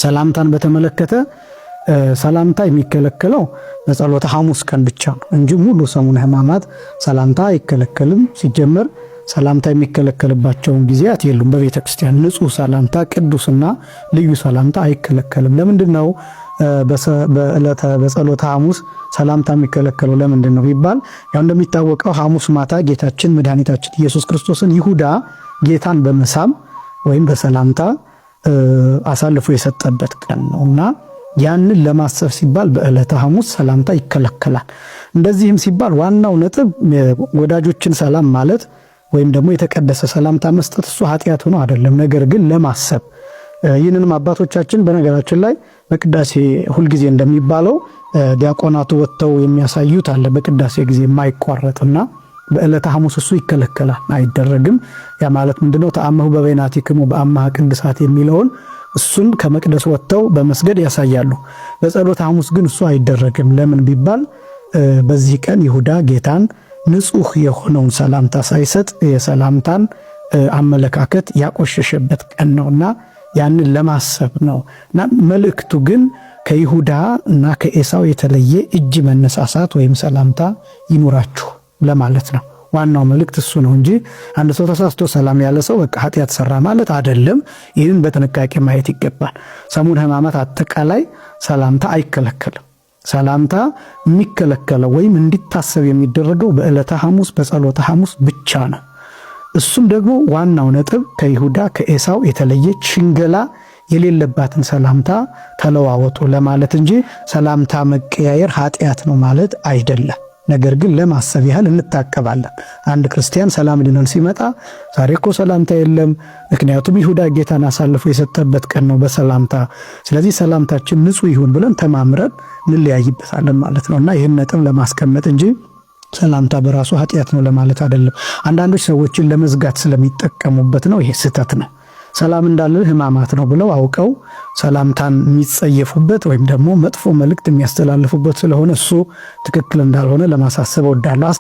ሰላምታን በተመለከተ ሰላምታ የሚከለከለው በጸሎተ ሐሙስ ቀን ብቻ ነው እንጂ ሙሉ ሰሙነ ሕማማት ሰላምታ አይከለከልም። ሲጀመር ሰላምታ የሚከለከልባቸውን ጊዜያት የሉም። በቤተ ክርስቲያን ንጹህ ሰላምታ፣ ቅዱስና ልዩ ሰላምታ አይከለከልም። ለምንድነው በጸሎተ ሐሙስ ሰላምታ የሚከለከለው ለምንድነው ቢባል ያው እንደሚታወቀው ሐሙስ ማታ ጌታችን መድኃኒታችን ኢየሱስ ክርስቶስን ይሁዳ ጌታን በመሳም ወይም በሰላምታ አሳልፎ የሰጠበት ቀን ነውና ያንን ለማሰብ ሲባል በዕለተ ሐሙስ ሰላምታ ይከለከላል። እንደዚህም ሲባል ዋናው ነጥብ ወዳጆችን ሰላም ማለት ወይም ደግሞ የተቀደሰ ሰላምታ መስጠት እሱ ኃጢአት ሆኖ አይደለም። ነገር ግን ለማሰብ ይህንንም አባቶቻችን በነገራችን ላይ በቅዳሴ ሁልጊዜ እንደሚባለው ዲያቆናቱ ወጥተው የሚያሳዩት አለ። በቅዳሴ ጊዜ የማይቋረጥና በዕለተ ሐሙስ እሱ ይከለከላል፣ አይደረግም። ያ ማለት ምንድነው? ተአመሁ በበይናቲክሙ በአማሃ ቅድሳት የሚለውን እሱን ከመቅደስ ወጥተው በመስገድ ያሳያሉ። በጸሎተ ሐሙስ ግን እሱ አይደረግም። ለምን ቢባል በዚህ ቀን ይሁዳ ጌታን ንጹህ የሆነውን ሰላምታ ሳይሰጥ የሰላምታን አመለካከት ያቆሸሸበት ቀን ነውና ያንን ለማሰብ ነውና መልእክቱ ግን ከይሁዳ እና ከኤሳው የተለየ እጅ መነሳሳት ወይም ሰላምታ ይኑራችሁ ለማለት ነው። ዋናው መልእክት እሱ ነው እንጂ አንድ ሰው ተሳስቶ ሰላም ያለ ሰው በቃ ኃጢአት ሰራ ማለት አይደለም። ይህን በጥንቃቄ ማየት ይገባል። ሰሙነ ሕማማት አጠቃላይ ሰላምታ አይከለከልም። ሰላምታ የሚከለከለው ወይም እንዲታሰብ የሚደረገው በዕለተ ሐሙስ በጸሎተ ሐሙስ ብቻ ነው። እሱም ደግሞ ዋናው ነጥብ ከይሁዳ ከኤሳው የተለየ ሽንገላ የሌለባትን ሰላምታ ተለዋወጡ ለማለት እንጂ ሰላምታ መቀያየር ኃጢአት ነው ማለት አይደለም። ነገር ግን ለማሰብ ያህል እንታቀባለን። አንድ ክርስቲያን ሰላም ሊነን ሲመጣ ዛሬ እኮ ሰላምታ የለም፣ ምክንያቱም ይሁዳ ጌታን አሳልፎ የሰጠበት ቀን ነው በሰላምታ ስለዚህ ሰላምታችን ንጹህ ይሁን ብለን ተማምረን እንለያይበታለን ማለት ነውና ይህን ነጥብ ለማስቀመጥ እንጂ ሰላምታ በራሱ ኃጢአት ነው ለማለት አይደለም። አንዳንዶች ሰዎችን ለመዝጋት ስለሚጠቀሙበት ነው። ይሄ ስህተት ነው። ሰላም እንዳለ ሕማማት ነው ብለው አውቀው ሰላምታን የሚጸየፉበት ወይም ደግሞ መጥፎ መልእክት የሚያስተላልፉበት ስለሆነ እሱ ትክክል እንዳልሆነ ለማሳሰብ እወዳለሁ።